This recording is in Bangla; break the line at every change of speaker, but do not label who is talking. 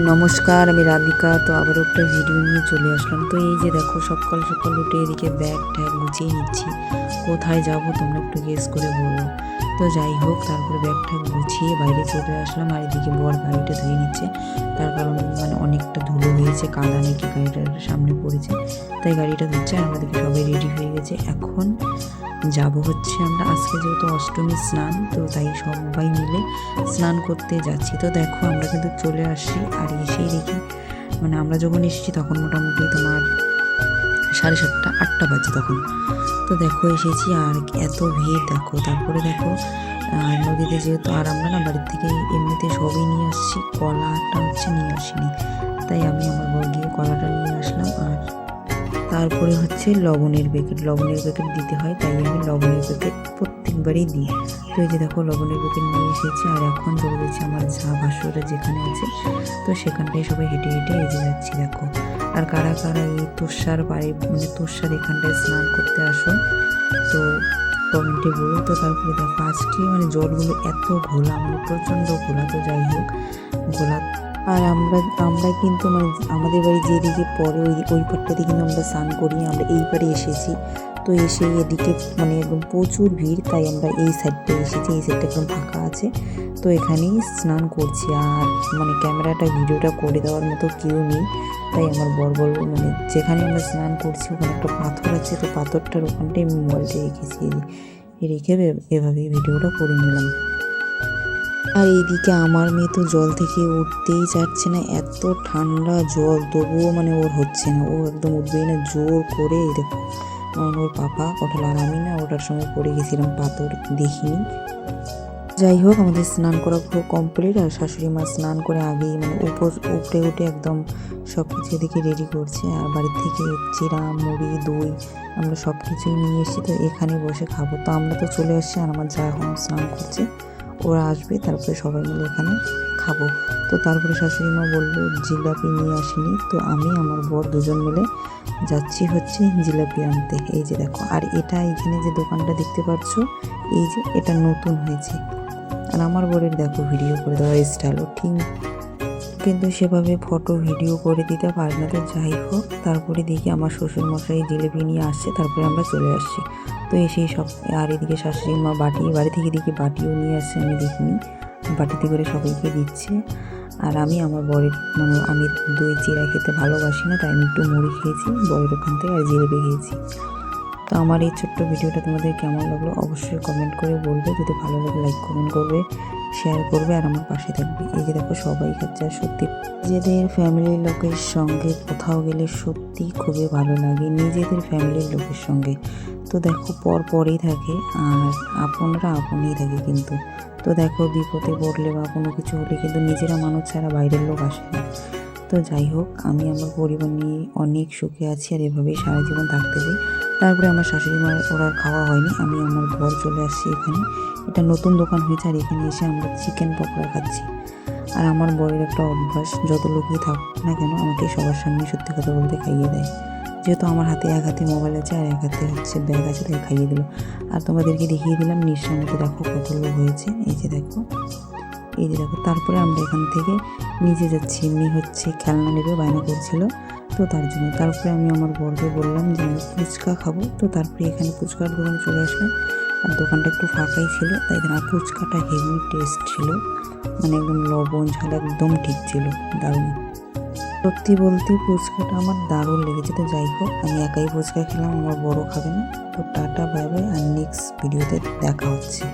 নমস্কার, আমি রাধিকা। তো আবারও একটা ভিডিও নিয়ে চলে আসলাম। তো এই যে দেখো, সকাল সকাল উঠে এদিকে ব্যাগ ট্যাগ গুছিয়ে নিচ্ছি। কোথায় যাব তোমরা একটু গেস করে বলো। তো যাই হোক, তারপরে ব্যাগ ট্যাগ গুছিয়ে বাইরে চলে আসলাম। আর এদিকে বর গাড়িটা ধুয়ে নিচ্ছে, তার কারণ অনেকটা ধুলো হয়েছে, কাদা নাকি গাড়িটার সামনে পড়েছে, তাই গাড়িটা ধুচ্ছে। আর আমাদেরকে সবাই রেডি হয়ে গেছে। এখন যাব হচ্ছে আমরা, আজকে যেহেতু অষ্টমী স্নান, তো তাই সবাই মিলে স্নান করতে যাচ্ছি। তো দেখো, আমরা কিন্তু চলে আসছি। আর এসেই দেখি আমরা যখন এসেছি তখন মোটামুটি তোমার 7:30 8টা বাজে তখন। তো দেখো এসেছি, আর এত ভিড় দেখো। তারপরে দেখো নদীতে যেহেতু, আর আমরা না বাড়ির থেকে এমনিতে সবই নিয়ে আসছি, কলাটা হচ্ছে নিয়ে আসিনি, তাই আমি আমার বর গিয়ে কলাটা নিয়ে আসলাম। আর তারপরে হচ্ছে লবণের প্যাকেট দিতে হয়, তাই আমি লবণের প্যাকেট প্রত্যেকবারই দিই। তো এই যে দেখো, লবণের প্যাকেট নিয়ে এসেছি। আর এখন চলে যাচ্ছি আমার যা ভাসুরা যেখানে আছে, তো সেখানটায় সবাই হেঁটে হেঁটে এসে যাচ্ছি দেখো। আর কারা কারা এই তোষার পাড়ে তোষার এখানটায় স্নান করতে আসো, তো কমেন্টে বলো। তো তারপরে দেখো, আজকে জলগুলো এত ঘোলা, প্রচণ্ড ঘোলা। তো যাই হোক, ঘোলা। আর আমরা কিন্তু আমাদের বাড়ি যেদিকে পরে ওই পাড়টাতে কিন্তু আমরা স্নান করি। আমরা এই পাড়ে এসেছি, তো এসে এদিকে একদম প্রচুর ভিড়, তাই আমরা এই সাইডটায় এসেছি। এই সাইডটা একদম ফাঁকা আছে, তো এখানেই স্নান করছি। আর ক্যামেরাটা ভিডিওটা করে দেওয়ার মতো কেউ নেই, তাই আমার বর বলবো যেখানে আমরা স্নান করছি ওখানে একটা পাথর আছে, তো পাথরটার ওখানটায় আমি মোবাইলটা রেখেছি, রেখে এভাবে ভিডিওটা করে নিলাম। আর এইদিকে আমার মেয়ে তো জল থেকে উঠতেই চাচ্ছে না, এত ঠান্ডা জল, তবুও ওর হচ্ছে না, ও একদম উঠবেই না, জোর করে। দেখো ওর পাপা ওঠাল, আর আমি না ওটার সময় পড়ে গেছিলাম, পাথর দেখিনি। যাই হোক, আমাদের স্নান করা পুরো কমপ্লিট। আর শাশুড়ি মা স্নান করে আগেই উপরে উঠে একদম সব কিছু এদিকে রেডি করছে। আর বাড়ির থেকে চিড়া মুড়ি দই আমরা সব কিছুই নিয়ে এসেছি, তো এখানে বসে খাবো। তো আমরা তো চলে আসছি, আর আমার যা এখন স্নান করছে, ওরা আসবে, তারপরে সবাই মিলে এখানে খাবো। তো তারপরে শাশুড়ি মা বললো জিলাপি নিয়ে আসিনি, তো আমি আমার বর দুজন মিলে যাচ্ছি হচ্ছে জিলাপি আনতে। এই যে দেখো, আর এটা এখানে যে দোকানটা দেখতে পাচ্ছ, এই যে এটা নতুন হয়েছে। আর আমার বরের দেখো ভিডিও করে দেওয়ার স্টাইলও ঠিক, কিন্তু সেভাবে ফটো ভিডিও করে দিতে পারে না। তো যাই হোক, তারপরে দেখি আমার শ্বশুরমশাই জিলেপি নিয়ে আসছে, তারপরে আমরা চলে আসছি। তো এসেই সব, আর এদিকে শাশুড়ি মা বাড়ি থেকে দেখি বাটিও নিয়ে আসছে, আমি দেখিনি, বাটিতে করে সবাইকে দিচ্ছে। আর আমি আমার বরের আমি দই চিড়া খেতে ভালোবাসি না, তাই আমি একটু মুড়ি খেয়েছি বরের ওখান থেকে, আর জিলেপি খেয়েছি। তো আমার এই ছোট্ট ভিডিওটা তোমাদের কেমন লাগলো অবশ্যই কমেন্ট করে বলবে। যদি ভালো লাগে লাইক কমেন্ট করবে, শেয়ার করবে, আর আমার পাশে থাকবে। এই যে দেখো, সবাই খাচ্ছে। আর সত্যি নিজেদের ফ্যামিলির লোকের সঙ্গে কোথাও গেলে সত্যি খুবই ভালো লাগে, নিজেদের ফ্যামিলির লোকের সঙ্গে। তো দেখো, পরেই থাকে, আর আপনরা আপনই থাকে কিন্তু। তো দেখো, বিপদে পড়লে বা কোনো কিছু হলে কিন্তু নিজেরা মানুষ ছাড়া বাইরের লোক আসে না। তো যাই হোক, আমি আমার পরিবার নিয়ে অনেক সুখে আছি, আর এভাবেই সারা জীবন থাকতে চাই। তারপরে আমার শাশুড়ি মার ওরা খাওয়া হয়নি, আমি আমার ঘর চলে আসছি এখানে। এটা নতুন দোকান হয়েছে, আর এখানে এসে আমরা চিকেন পকোড়া খাচ্ছি। আর আমার বরের একটা অভ্যাস, যত লোকই থাকুক না কেন আমাকে সবার সামনে সত্যি কথা বলতে খাইয়ে দেয়। যেহেতু আমার হাতে এক হাতে মোবাইল আছে, আর এক হাতে হচ্ছে ব্যাগ আছে, তাই খাইয়ে দিল। আর তোমাদেরকে দেখিয়ে দিলাম নিঃসন্দেহে, দেখো কত লোক হয়েছে। এই যে দেখো, তারপরে আমরা এখান থেকে নিচে যাচ্ছি। এমনি হচ্ছে খেলনা নেবে বায়না করছিল, তো তার জন্য। তারপরে আমি আমার বরকে বললাম যে আমি ফুচকা খাবো, তো তারপরে এখানে ফুচকার দোকানে চলে আসলাম। আর দোকানটা একটু ফাঁকাই ছিল, তাই না ফুচকাটা হেভি টেস্ট ছিল, একদম লবণ ঝাল একদম ঠিক ছিল, দারুণ। সত্যি বলতে ফুচকাটা আমার দারুণ লেগেছে। তো যাই হোক, আমি একাই ফুচকা খেলাম, আমার বড় খাবে না। তো টাটা, বাই বাই, আর নেক্সট ভিডিওতে দেখা হচ্ছে।